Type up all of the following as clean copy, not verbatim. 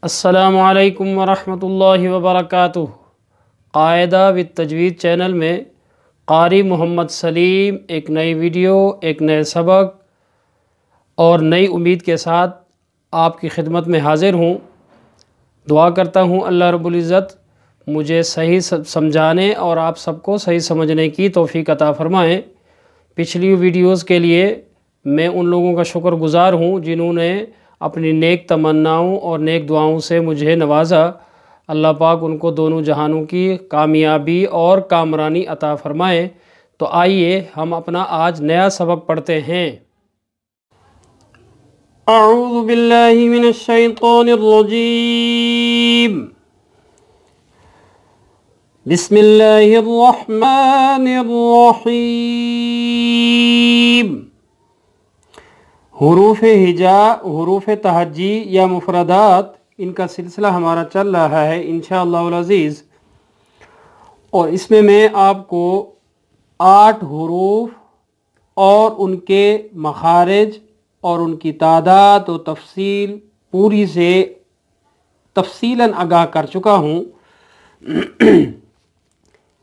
अस्सलामु अलैकुम वरहमतुल्लाहि वबरकातुहू। क़ायदा विद तजवीद चैनल में क़ारी मोहम्मद सलीम एक नई वीडियो, एक नए सबक और नई उम्मीद के साथ आपकी खिदमत में हाज़िर हूँ। दुआ करता हूँ अल्लाह रब्बुल इज़्ज़त मुझे सही समझाने और आप सबको सही समझने की तौफ़ीक अता फ़रमाएँ। पिछली वीडियोज़ के लिए मैं उन लोगों का शुक्रगुज़ार हूँ जिन्होंने अपनी नेक तमन्नाओं और नेक दुआओं से मुझे नवाज़ा। अल्लाह पाक उनको दोनों जहानों की कामयाबी और कामरानी अता फ़रमाए। तो आइए हम अपना आज नया सबक पढ़ते हैं। अऊज़ु बिल्लाहि मिनश शैतानिर रजीम। बिस्मिल्लाहिर रहमानिर रहीम। हुरूफ़ हिजा, हुरूफ़ तहज्जी या मुफ़रदात, इनका सिलसिला हमारा चल रहा है इंशाअल्लाहुल अज़ीज़। और इसमें मैं आपको 8 हुरूफ़ और उनके मखारिज और उनकी तादाद और तफसील पूरी से तफसीलन आगाह कर चुका हूँ।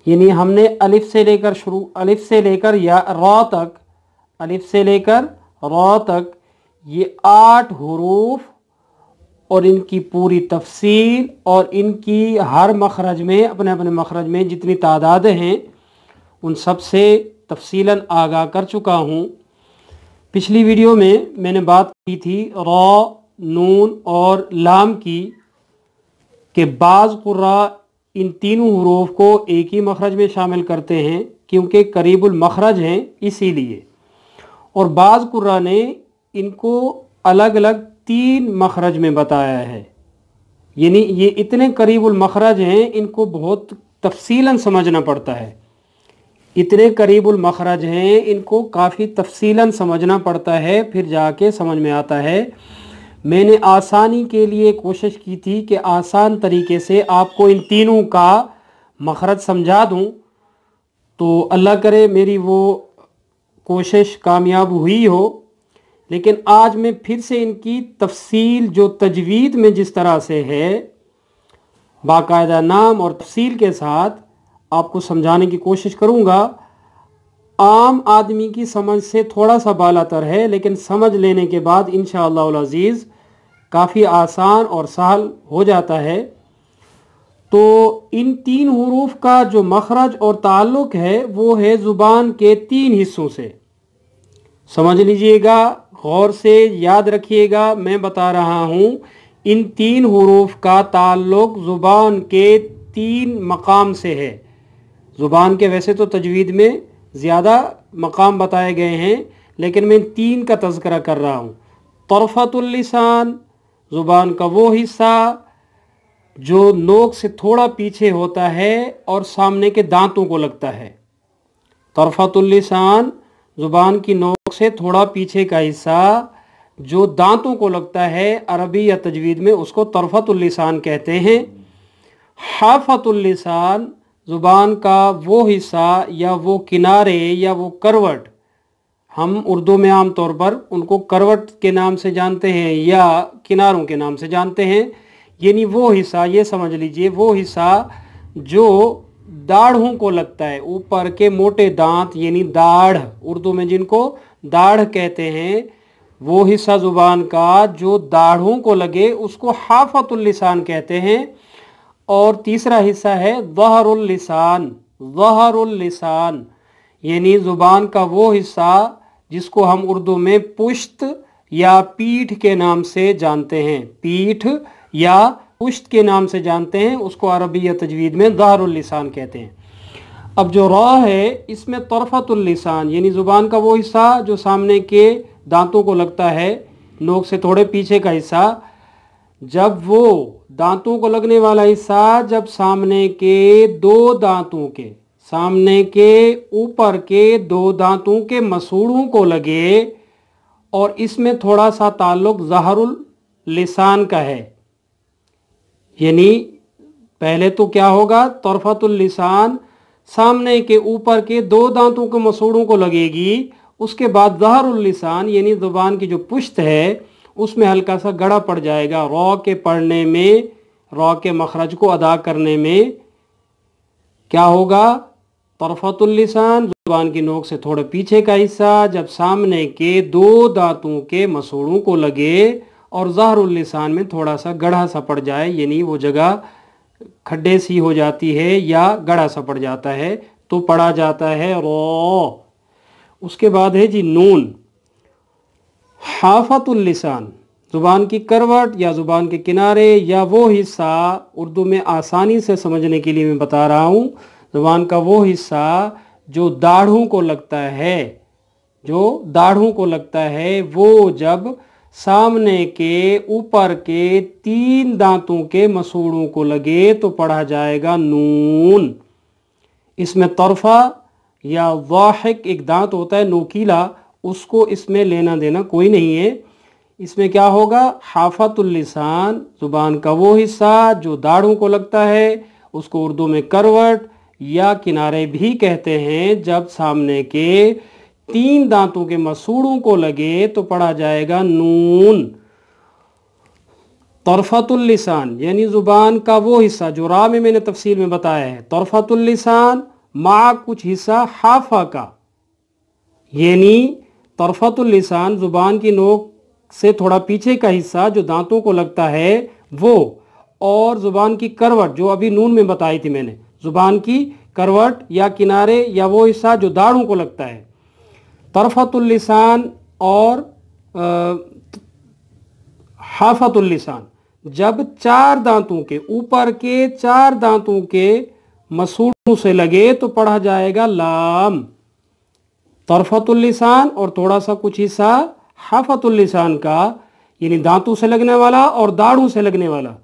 यानी हमने अलिफ से लेकर या रा तक, अलिफ से लेकर रा तक ये 8 हुरूफ और इनकी पूरी तफसील और इनकी हर मखरज में अपने अपने मखरज में जितनी तादाद हैं उन सब से तफसीलन आगाह कर चुका हूँ। पिछली वीडियो में मैंने बात की थी रा, नून और लाम की, कि बाज़ कुर्रा इन तीनों हुरूफ को एक ही मखरज में शामिल करते हैं क्योंकि करीबुल मखरज हैं इसीलिए, और बाज़ कुर्रा ने इनको अलग अलग 3 मखरज में बताया है। यानी ये इतने करीबुल मखरज हैं, इनको बहुत तफसीलन समझना पड़ता है। इतने करीबुल मखरज हैं, इनको काफ़ी तफसीलन समझना पड़ता है, फिर जाके समझ में आता है। मैंने आसानी के लिए कोशिश की थी कि आसान तरीके से आपको इन तीनों का मखरज समझा दूं, तो अल्लाह करे मेरी वो कोशिश कामयाब हुई हो। लेकिन आज मैं फिर से इनकी तफसील जो तजवीद में जिस तरह से है बाकायदा नाम और तफसील के साथ आपको समझाने की कोशिश करूँगा। आम आदमी की समझ से थोड़ा सा बालातर है, लेकिन समझ लेने के बाद इंशाअल्लाहुल अज़ीज़ काफ़ी आसान और सहल हो जाता है। तो इन 3 हुरूफ का जो मखरज और ताल्लुक़ है वो है ज़ुबान के 3 हिस्सों से। समझ लीजिएगा, गौर से याद रखिएगा, मैं बता रहा हूँ इन 3 हुरूफ का ताल्लुक़ ज़ुबान के 3 मकाम से है। ज़ुबान के वैसे तो तजवीद में ज़्यादा मकाम बताए गए हैं, लेकिन मैं 3 का तज़किरा कर रहा हूँ। तरफ़तुल लिसान, ज़ुबान का वो हिस्सा जो नोक से थोड़ा पीछे होता है और सामने के दांतों को लगता है। तरफ़तुल लिसान, ज़ुबान की नोक से थोड़ा पीछे का हिस्सा जो दांतों को लगता है, अरबी या तजवीद में उसको तरफ़तुल लिसान कहते हैं। हाफ़तुल लिसान, ज़ुबान का वो हिस्सा या वो किनारे या वो करवट, हम उर्दू में आम तौर पर उनको करवट के नाम से जानते हैं या किनारों के नाम से जानते हैं। यानी वो हिस्सा, ये समझ लीजिए, वो हिस्सा जो दाढ़ों को लगता है, ऊपर के मोटे दांत यानी दाढ़, उर्दू में जिनको दाढ़ कहते हैं, वो हिस्सा ज़ुबान का जो दाढ़ों को लगे उसको हाफ़तुल लिसान कहते हैं। और तीसरा हिस्सा है ज़हरुल लिसान। ज़हरुल लिसान यानी ज़ुबान का वो हिस्सा जिसको हम उर्दू में पुश्त या पीठ के नाम से जानते हैं, पीठ या पुश्त के नाम से जानते हैं, उसको अरबी या तजवीद में ज़हरुल लिसान कहते हैं। अब जो रा है इसमें तरफ़तुल लिसान यानी ज़ुबान का वो हिस्सा जो सामने के दांतों को लगता है, नोक से थोड़े पीछे का हिस्सा, जब वो दांतों को लगने वाला हिस्सा जब सामने के 2 दांतों के, सामने के ऊपर के 2 दांतों के मसूड़ों को लगे, और इसमें थोड़ा सा ताल्लुक़ ज़हरुल लिसान का है। यानी पहले तो क्या होगा, तरफ़तुल लिसान सामने के ऊपर के 2 दांतों के मसूड़ों को लगेगी, उसके बाद ज़हरुल लिसान यानी ज़ुबान की जो पुश्त है उसमें हल्का सा गड़ा पड़ जाएगा। रॉ के पढ़ने में, रॉ के मखरज को अदा करने में क्या होगा? तरफतुल लिसान, जुबान की नोक से थोड़े पीछे का हिस्सा, जब सामने के दो दांतों के मसूड़ों को लगे और ज़हरुल लिसान में थोड़ा सा गढ़ा सा पड़ जाए, यानी वो जगह खड्डे सी हो जाती है या गड़ा सा पड़ जाता है, तो पढ़ा जाता है रॉ। उसके बाद है जी नून। हाफतुल लिसान, ज़ुबान की करवट या ज़ुबान के किनारे या वो हिस्सा, उर्दू में आसानी से समझने के लिए मैं बता रहा हूँ, ज़ुबान का वो हिस्सा जो दाढ़ों को लगता है, जो दाढ़ों को लगता है, वो जब सामने के ऊपर के 3 दांतों के मसूड़ों को लगे तो पढ़ा जाएगा नून। इसमें तरफा या वाहिक एक दांत होता है नोकीला, उसको इसमें लेना देना कोई नहीं है। इसमें क्या होगा? हाफतुल लिसान, ज़ुबान का वो हिस्सा जो दाढ़ों को लगता है, उसको उर्दू में करवट या किनारे भी कहते हैं, जब सामने के 3 दांतों के मसूड़ों को लगे तो पढ़ा जाएगा नून। तरफतुल लिसान यानी ज़ुबान का वो हिस्सा जो रा में मैंने तफसील में बताया है, तरफतुल लिसान मा कुछ हिस्सा हाफा का, यानी तरफतुल लिसान ज़ुबान की नोक से थोड़ा पीछे का हिस्सा जो दांतों को लगता है वो, और ज़ुबान की करवट जो अभी नून में बताई थी मैंने, ज़ुबान की करवट या किनारे या वो हिस्सा जो दाढ़ों को लगता है। तरफतुल लिसान और हाफतुल लिसान जब 4 दांतों के ऊपर के 4 दांतों के मसूड़ों से लगे तो पढ़ा जाएगा लाम। तरफतुल लिसान और थोड़ा सा कुछ हिस्सा हाफतुल लिसान का, यानी दांतों से लगने वाला और दाढ़ों से लगने वाला,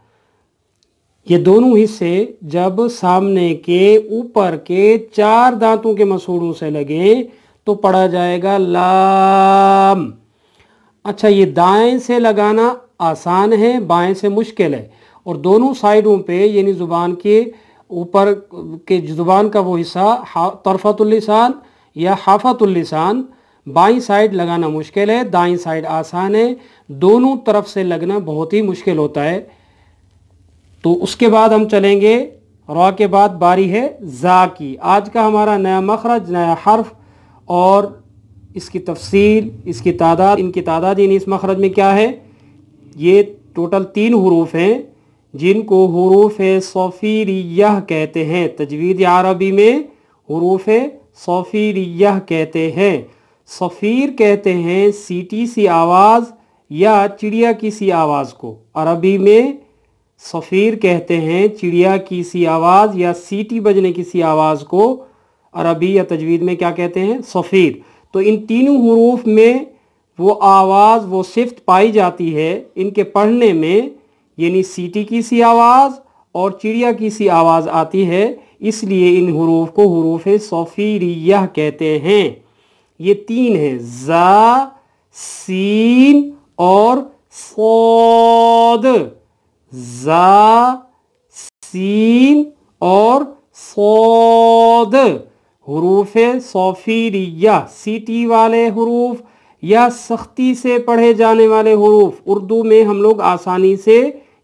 ये दोनों हिस्से जब सामने के ऊपर के 4 दांतों के मसूड़ों से लगे तो पढ़ा जाएगा लाम। अच्छा, ये दाएं से लगाना आसान है, बाएं से मुश्किल है, और दोनों साइडों पे यानी ज़ुबान के ऊपर के ज़ुबान का वो हिस्सा तरफतुल लिसान या हाफतुल लिसान बाईं साइड लगाना मुश्किल है, दाईं साइड आसान है, दोनों तरफ से लगना बहुत ही मुश्किल होता है। तो उसके बाद हम चलेंगे रॉ के बाद बारी है जा की। आज का हमारा नया मखरज, नया हर्फ और इसकी तफसील, इसकी तादाद, इनकी तादाद यानी इस मखरज में क्या है। ये टोटल 3 हुरूफ हैं जिनको हुरूफ सौफीरियह कहते हैं। तजवीद अरबी में हुरूफ सौफीरियह कहते हैं। सफ़ीर कहते हैं सीटी सी आवाज़ या चिड़िया की सी आवाज़ को। अरबी में सफ़ीर कहते हैं चिड़िया की सी आवाज़ या सीटी बजने की सी आवाज़ को अरबी या तजवीद में क्या कहते हैं? सफ़ीर। तो इन तीनों हुरूफ में वो आवाज़, वो सिफ्त पाई जाती है इनके पढ़ने में, यानी सीटी की सी आवाज़ और चिड़िया की सी आवाज़ आती है, इसलिए इन हुरूफ को हुरूफ सौफीरियह कहते हैं। ये 3 हैं, जा, सीन और सौद। जा, सीन और सौद हुरूफ सौफीरिया, सीटी वाले हुरूफ या सख्ती से पढ़े जाने वाले हुरूफ। उर्दू में हम लोग आसानी से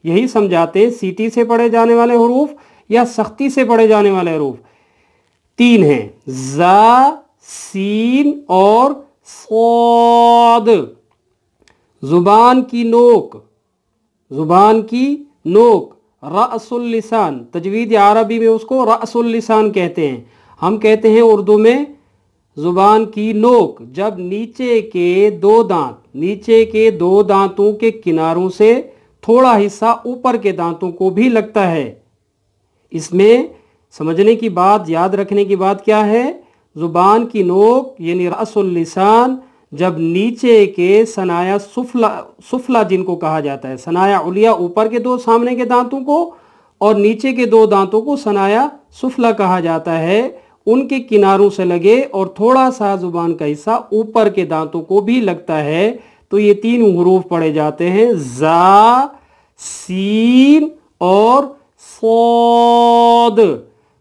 यही समझाते हैं, सीटी से पढ़े जाने वाले हुरूफ या सख्ती से पढ़े जाने वाले हुरूफ 3 हैं, जा, सीन और सौद। जुबान की नोक, जुबान की नोक रअसुल लिसान, तजवीद अरबी में उसको रअसुल लिसान कहते हैं। हम कहते हैं उर्दू में जुबान की नोक जब नीचे के 2 दांत, नीचे के 2 दांतों के किनारों से थोड़ा हिस्सा ऊपर के दांतों को भी लगता है। इसमें समझने की बात, याद रखने की बात क्या है, जुबान की नोक यानी रअसुल लिसान जब नीचे के सनाया सुफला जिनको कहा जाता है, सनाया उलिया ऊपर के 2 सामने के दांतों को और नीचे के 2 दांतों को सनाया सुफला कहा जाता है, उनके किनारों से लगे और थोड़ा सा जुबान का हिस्सा ऊपर के दांतों को भी लगता है, तो ये 3 हुरूफ पढ़े जाते हैं, जा, सीन और सौद।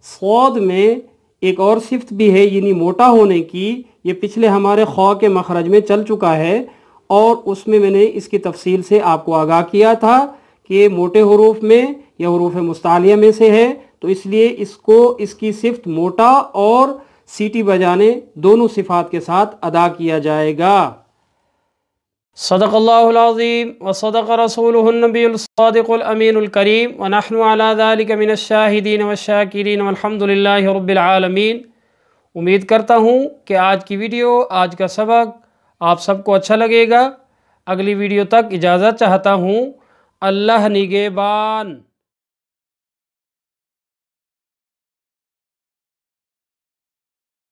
सौद में एक और सिफ्त भी है यानी मोटा होने की, ये पिछले हमारे खौ के मखरज में चल चुका है, और उसमें मैंने इसकी तफसील से आपको आगाह किया था कि मोटे हरूफ में या हरूफ मुस्तालिया में से है, तो इसलिए इसको इसकी सिफ्त मोटा और सीटी बजाने दोनों सिफात के साथ अदा किया जाएगा। सदक़ल्लाहुल अज़ीम व सदक़ रसूलुहुन नबियुल सादिक़ुल अमीनुल करीम व नहनु अला ज़ालिका मिनश शाहिदीन व शाकिरीन वल्हम्दुलिल्लाहि रब्बिल आलमीन। उम्मीद करता हूँ कि आज की वीडियो, आज का सबक आप सबको अच्छा लगेगा। अगली वीडियो तक इजाज़त चाहता हूँ। अल्लाह निगहबान।